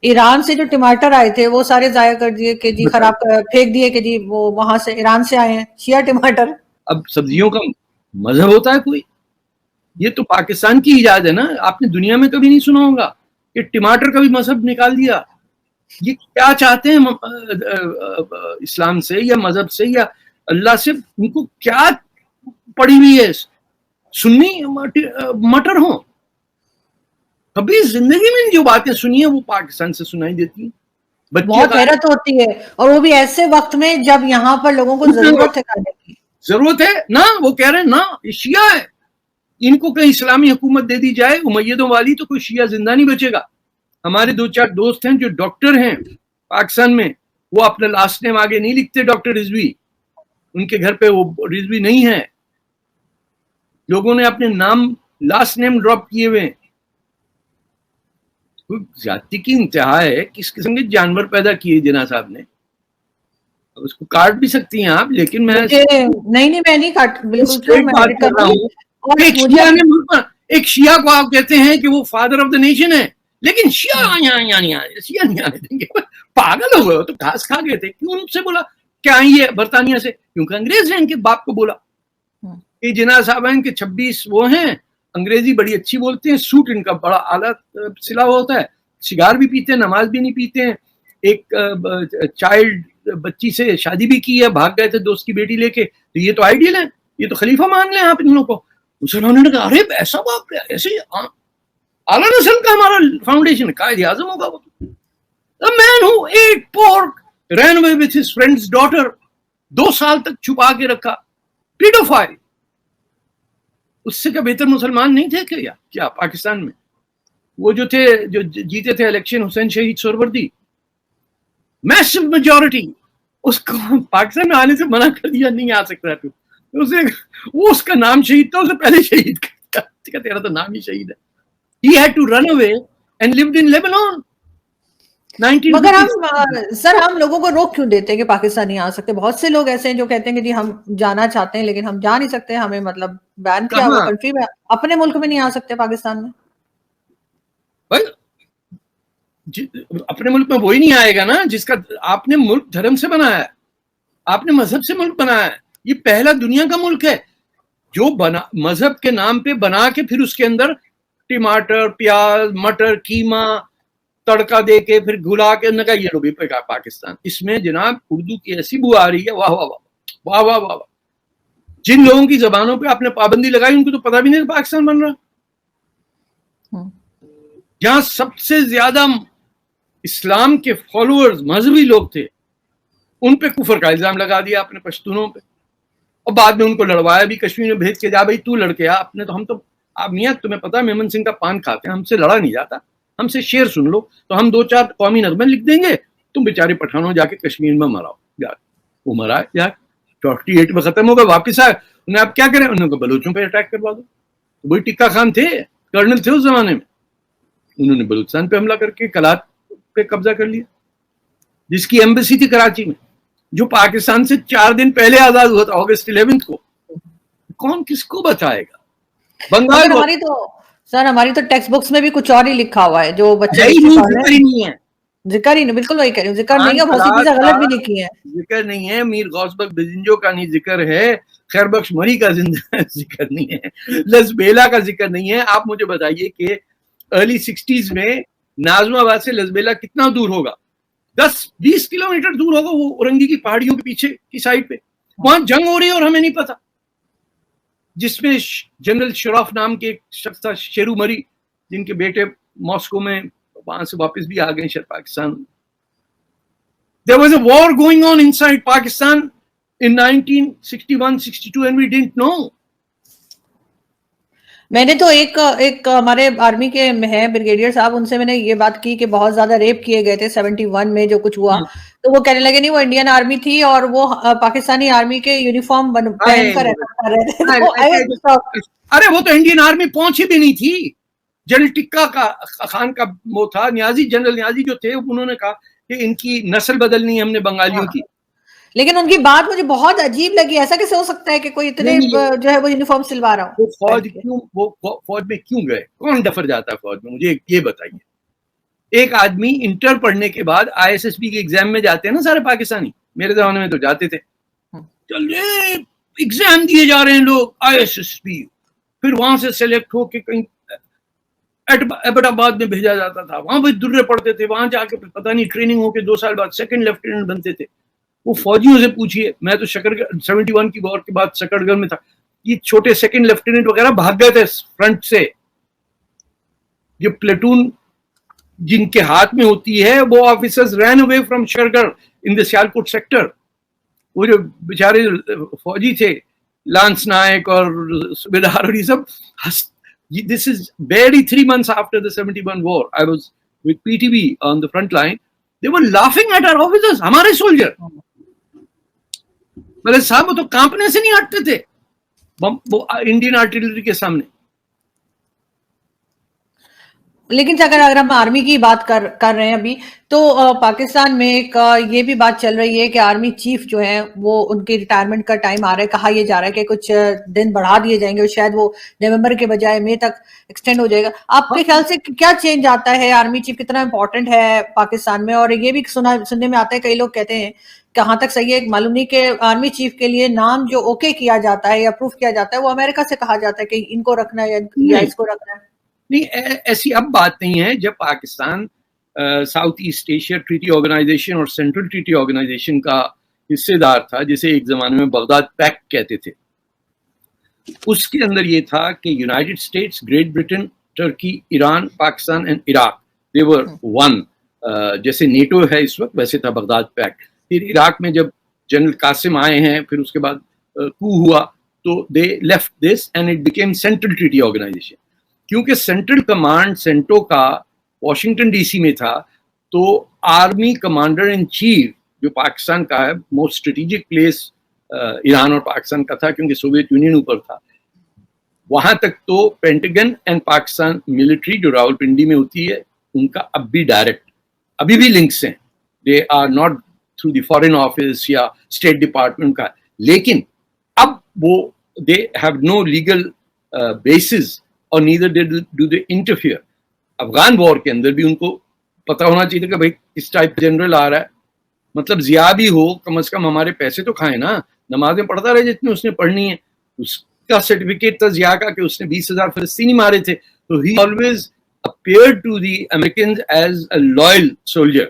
ایران سے جو ٹماٹر آئے تھے وہ سارے ضائع کر دیے کہ جی خراب پھینک دیے کہ جی وہ وہاں سے ایران سے آئے ہیں شیعہ ٹماٹر. اب سبزیوں کا مذہب ہوتا ہے کوئی؟ یہ تو پاکستان کی ایجاد ہے نا. آپ نے دنیا میں کبھی نہیں سنا ہوگا کہ ٹماٹر کا بھی مذہب نکال دیا. یہ کیا چاہتے ہیں اسلام سے یا مذہب سے یا اللہ سے؟ ان کو کیا پڑی ہوئی ہے؟ سنی مٹر ہوں. کبھی زندگی میں جو باتیں سنی ہیں وہ پاکستان سے سنائی دیتی ہیں. بہت حیرت ہوتی ہے، اور وہ بھی ایسے وقت میں جب یہاں پر لوگوں کو ضرورت ہے کھانے کی. ضرورت ہے نا. وہ کہہ رہے ہیں نا یہ شیعہ ہے، ان کو کہیں اسلامی حکومت دے دی جائے امیدوں والی تو کوئی شیعہ زندہ نہیں بچے گا. ہمارے 2-4 دوست ہیں جو ڈاکٹر ہیں پاکستان میں، وہ اپنا لاسٹ نیم آگے نہیں لکھتے ڈاکٹر رضوی. ان کے گھر پہ وہ رضوی نہیں ہے، لوگوں نے اپنے نام لاسٹ نیم ڈراپ کیے ہوئے. زیادتی کی انتہا ہے. کس قسم کے جانور پیدا کیے جناح صاحب نے. اس کو کاٹ بھی سکتی ہیں آپ، لیکن میں نہیں کاٹ بالکل کیوں میں ایڈٹ کر رہا ہوں. ایک شیعہ کو آپ کہتے ہیں کہ وہ فادر آف دا نیشن ہے، لیکن شیعہ نہیں آنے دیں گے. پاگل ہو گئے ہو تو گھاس کھا گئے تھے. کیوں ان سے بولا کیا آئی ہے برطانیہ سے؟ کیونکہ انگریز نے ان کے باپ کو بولا کہ جناح صاحب ہیں کہ 26 وہ ہیں، انگریزی بڑی اچھی بولتے ہیں، سوٹ ان کا بڑا اعلیٰ سلا ہوا ہوتا ہے، سگار بھی پیتے ہیں، نماز بھی نہیں پیتے ہیں. ایک چائلڈ بچی سے شادی بھی کی ہے، بھاگ گئے تھے دوست کی بیٹی لے کے. تو یہ تو آئیڈیل ہے، یہ تو خلیفہ مان لیں آپ ان لوگوں کو. مسلمانوں نے کہا ارے ایسا باپ ایسے اعلیٰ نسل کا ہمارا فاؤنڈیشن قائد اعظم ہوگا. وہ The man who ate pork ran away with his friend's daughter. 2 سال تک چھپا کے رکھا. پیڈوفائل. اس سے کیا بہتر مسلمان نہیں تھے کیا پاکستان میں؟ وہ جو تھے جو جیتے تھے الیکشن، حسین شہید سہروردی، میسو میجورٹی، اس کو پاکستان میں آنے سے منع کر دیا، نہیں آ سکتا تو وہ اس کا نام شہید تھا، اسے پہلے شہید کر تیرا تو نام ہی شہید ہے. He had to run away and lived in Lebanon. مگر ہم لوگوں کو روک کیوں دیتے ہیں کہ پاکستان نہیں آ سکتے؟ بہت سے لوگ ایسے ہیں جو کہتے ہیں کہ جی ہم جانا چاہتے ہیں لیکن ہم جا نہیں سکتے، ہمیں مطلب بین کیا ہوا کنٹری میں، اپنے ملک میں نہیں آ سکتے پاکستان میں. اپنے ملک میں وہی نہیں آئے گا نا جس کا آپ نے ملک دھرم سے بنایا ہے، آپ نے مذہب سے ملک بنایا ہے. یہ پہلا دنیا کا ملک ہے جو مذہب کے نام پہ بنا کے پھر اس کے اندر ٹماٹر، پیاز، مٹر، قیمہ تڑکا دے کے پھر گھلا کے نہ یہ لو بھی پاکستان. اس میں جناب اردو کی ایسی بو آ رہی ہے، واہ واہ واہ واہ واہ واہ. جن لوگوں کی زبانوں پہ آپ نے پابندی لگائی ان کو تو پتہ بھی نہیں پاکستان بن رہا. جہاں سب سے زیادہ اسلام کے فالوورز مذہبی لوگ تھے، ان پہ کفر کا الزام لگا دیا اپنے پشتونوں پہ، اور بعد میں ان کو لڑوایا بھی کشمیر میں بھیج کے، جا بھائی تو لڑ کے آ. اپنے تو ہم تو آپ میاں تمہیں پتا میمن سنگھ کا پان کھاتے ہیں، ہم سے لڑا نہیں جاتا. ہم سے شعر سن لو تو ہم 2-4 قومی نغمے لکھ دیں گے، تم بیچارے پٹھانوں جا کے کشمیر میں مراؤ. وہ مرائے یار 48 میں ختم ہوگا، واپس آئے انہیں آپ کیا کریں؟ انہوں نے بلوچوں پہ اٹیک کروا دو. وہی ٹکا خان تھے، کرنل تھے اس زمانے میں، انہوں نے بلوچستان پہ حملہ کر کے کلات پہ قبضہ کر لیا، جس کی ایمبیسی تھی کراچی میں، جو پاکستان سے 4 دن پہلے آزاد ہوا تھا، اگست 11 کو. کون کس کو بچائے گا؟ بنگال ہماری تو ٹیکسٹ بکس میں بھی کچھ اور ہی لکھا ہوا ہے جو بچے ذکر ہی نہیں ہے. ذکر ہی نہیں، بالکل وہی کہہ رہی ہوں، ذکر نہیں ہے، بہت سی چیزیں غلط بھی لکھی ہیں. ذکر نہیں ہے، میر غوث بخش بزنجو کا نہیں ذکر ہے، خیر بخش مری کا ذکر نہیں ہے، لزبیلا کا ذکر نہیں ہے. آپ مجھے بتائیے کہ ارلی 60s میں نازم آباد سے لزبیلا کتنا دور ہوگا؟ 10-20 کلومیٹر دور ہوگا، وہ اورنگی کی پہاڑیوں کے پیچھے کی سائڈ پہ. وہاں جنگ ہو رہی ہے اور ہمیں نہیں پتا، جس میں جنرل شراف نام کے ایک شخص تھا، شیرو مری، جن کے بیٹے ماسکو میں وہاں سے واپس بھی آ گئے شاید Pakistan. There was a war going on inside Pakistan in 1961-62 and we didn't know. میں نے تو ایک ہمارے آرمی کے ہے بریگیڈیئر صاحب، ان سے میں نے یہ بات کی کہ بہت زیادہ ریپ کیے گئے تھے 71 میں جو کچھ ہوا، تو وہ کہنے لگے نہیں وہ انڈین آرمی تھی اور وہ پاکستانی آرمی کے یونیفارم پہن کر رہے تھے. ارے وہ تو انڈین آرمی پہنچی بھی نہیں تھی. جنرل ٹکا خان کا وہ تھا، نیازی، جنرل نیازی جو تھے، انہوں نے کہا کہ ان کی نسل بدلنی ہے ہم نے بنگالیوں کی. لیکن ان کی بات مجھے بہت عجیب لگی، ایسا کیسے ہو سکتا ہے کہ کوئی اتنے جو ہے وہ یونیفارم سلوا رہا ہو؟ وہ فوج میں کیوں گئے؟ کون ڈفر جاتا ہے فوج میں؟ مجھے یہ بتائیے. ایک آدمی انٹر پڑھنے کے بعد ISSB کے ایگزام میں جاتے ہیں نا سارے پاکستانی, میرے زمانے میں تو جاتے تھے, چلے ایگزام دیے جا رہے ہیں لوگ ISSB, پھر وہاں سے سلیکٹ ہو کے کہیں ایبٹ آباد میں بھیجا جاتا تھا, وہاں بھی درے پڑتے تھے, وہاں جا کے پتہ نہیں ٹریننگ ہو کے 2 سال بعد سیکنڈ لیفٹیننٹ بنتے تھے. وہ فوجیوں سے پوچھیے, میں تو 71 کی وار کے بعد سکڑ گڑھ میں تھا, یہ چھوٹے سیکنڈ لیفٹیننٹ وغیرہ بھاگ گئے تھے فرنٹ سے. یہ پلیٹون جن کے ہاتھ میں ہوتی ہے وہ officers ran away from Shakargarh in the Sialkot sector. وہ جو بیچارے فوجی تھے لانس نائک اور صوبیدار اور یہ سب, this is barely 3 months after the 71 war. I was with PTV on the front line. They were laughing at our officers, ہمارے سولجر. میرے صاحب وہ تو کانپنے سے نہیں ہٹتے تھے وہ انڈین آرٹلری کے سامنے. لیکن اگر ہم آرمی کی بات کر رہے ہیں ابھی, تو پاکستان میں ایک یہ بھی بات چل رہی ہے کہ آرمی چیف جو ہے وہ ان کی ریٹائرمنٹ کا ٹائم آ رہا ہے, کہا یہ جا رہا ہے کہ کچھ دن بڑھا دیے جائیں گے, اور شاید وہ نومبر کے بجائے مئی تک ایکسٹینڈ ہو جائے گا. آپ کے خیال سے کیا چینج آتا ہے, آرمی چیف کتنا امپورٹنٹ ہے پاکستان میں؟ اور یہ بھی سننے میں آتا ہے, کئی لوگ کہتے ہیں, کہاں تک صحیح ہے معلوم نہیں, کہ آرمی چیف کے لیے نام جو اوکے کیا جاتا ہے یا اپروو کیا جاتا ہے وہ امریکہ سے کہا جاتا ہے کہ ان کو رکھنا ہے یا اس کو رکھنا ہے. نہیں, ایسی اب بات نہیں ہے. جب Pakistan South East Asia Treaty Organization اور سینٹرل ٹریٹی آرگنائزیشن کا حصے دار تھا, جسے ایک زمانے میں بغداد پیکٹ کہتے تھے, اس کے اندر یہ تھا کہ United States, Great Britain, Turkey, Iran, Pakistan and Iraq, they were one. جیسے نیٹو ہے اس وقت ویسے تھا بغداد پیکٹ. پھر عراق میں جب جنرل قاسم آئے ہیں, پھر اس کے بعد کو ہوا, تو they left this and it became Central Treaty Organization. کیونکہ سینٹرل کمانڈ سینٹو کا واشنگٹن ڈی سی میں تھا, تو آرمی کمانڈر ان چیف جو پاکستان کا ہے, موسٹ اسٹریٹجک پلیس ایران اور پاکستان کا تھا کیونکہ سوویت یونین اوپر تھا. وہاں تک تو پینٹاگن اینڈ پاکستان ملٹری جو راول پنڈی میں ہوتی ہے, ان کا اب بھی ڈائریکٹ ابھی بھی لنکس ہیں. They are not through the foreign office یا اسٹیٹ ڈپارٹمنٹ کا, لیکن اب وہ they have no legal bases اور neither do they interfere. Afghan war کے اندر بھی ان کو پتا ہونا چاہیے کہ بھائی کس ٹائپ جنرل آ رہا ہے, مطلب ضیاء بھی ہو, کم از کم ہمارے پیسے تو کھائے نا, نمازیں پڑھتا رہے جتنی اس نے پڑھنی ہے. اس کا سرٹیفکیٹ تھا ضیاء کا کہ اس نے 20,000 فلسطینی مارے تھے, تو he always appeared to the Americans as a loyal soldier,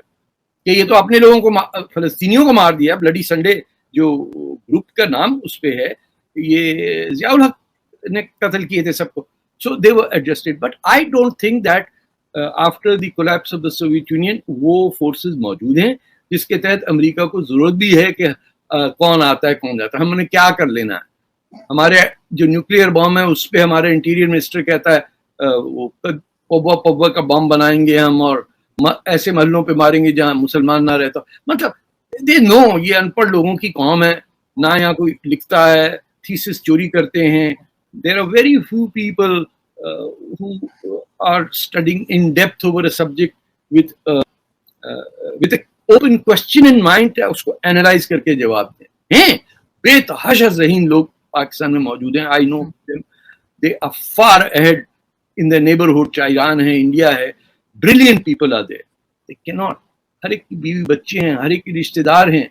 کہ یہ تو اپنے لوگوں کو فلسطینیوں کو مار دیا. بلڈی سنڈے جو گروپ کا نام اس پہ ہے, یہ ضیاء الحق نے قتل کیے تھے سب کو. So they were adjusted, but I don't think that after the collapse of the Soviet Union وہ forces موجود ہیں جس کے تحت امریکہ کو ضرورت بھی ہے کہ کون آتا ہے کون جاتا ہے. ہم نے کیا کر لینا ہے؟ ہمارے جو نیوکلیئر بم ہے اس پہ ہمارے انٹیریئر منسٹر کہتا ہے وہ پبا کا بم بنائیں گے ہم, اور ایسے محلوں پہ ماریں گے جہاں مسلمان نہ رہتا. مطلب دے نو یہ ان پڑھ لوگوں کی قوم ہے, نہ یہاں کوئی لکھتا ہے, تھیسس چوری کرتے ہیں. There are very few people who are studying in depth over a subject with an open question in mind, اس کو analyze کر کے جواب دیں. ہیں بے تحاشا ذہین لوگ پاکستان میں موجود ہیں. I know them. They are far ahead in their neighborhood. چاہے ایران ہے, انڈیا ہے, brilliant people are there. They cannot. ہر ایک کی بیوی بچے ہیں, ہر ایک کی رشتے دار ہیں,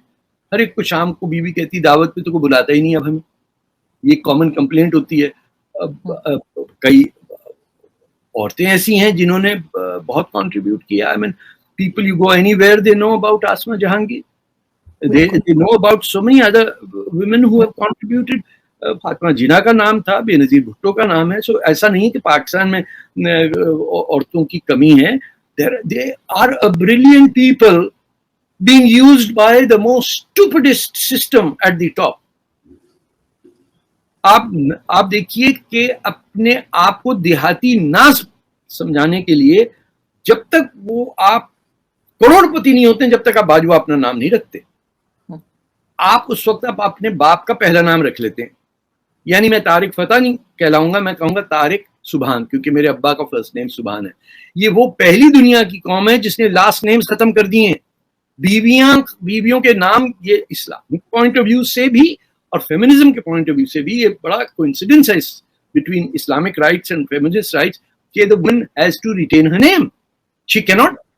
ہر ایک کو شام کو بیوی کہتی دعوت پہ تو کوئی بلاتا ہی نہیں اب ہمیں. یہ کامن کمپلینٹ ہوتی ہے. کئی عورتیں ایسی ہیں جنہوں نے بہت کنٹریبیوٹ کیا. I mean, people you go anywhere they know about Asma Jahangir. They know about so many other women who have contributed. Fatima جناح کا نام تھا, بے نظیر بھٹو کا نام ہے. سو ایسا نہیں کہ پاکستان میں عورتوں کی کمی ہے. They are a brilliant people being used by the most stupidest system at the top. آپ دیکھیے کہ اپنے آپ کو دیہاتی نہ سمجھانے کے لیے جب تک وہ آپ کروڑ پتی نہیں ہوتے, جب تک آپ باجوہ اپنا نام نہیں رکھتے. آپ اس وقت آپ اپنے باپ کا پہلا نام رکھ لیتے ہیں. یعنی میں طارق فتح نہیں کہلاؤں گا, میں کہوں گا طارق سبحان, کیونکہ میرے ابا کا فرسٹ نیم سبحان ہے. یہ وہ پہلی دنیا کی قوم ہے جس نے لاسٹ نیم ختم کر دیے ہیں. بیویوں کے نام, یہ اسلامک پوائنٹ آف ویو سے بھی اور فیمنزم کے پوائنٹ آف ویو سے بھی یہ بڑا کوئنسیڈنس ہے between Islamic rights and feminist rights کہ the woman has to retain her name. She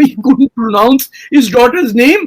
He couldn't pronounce his daughter's name,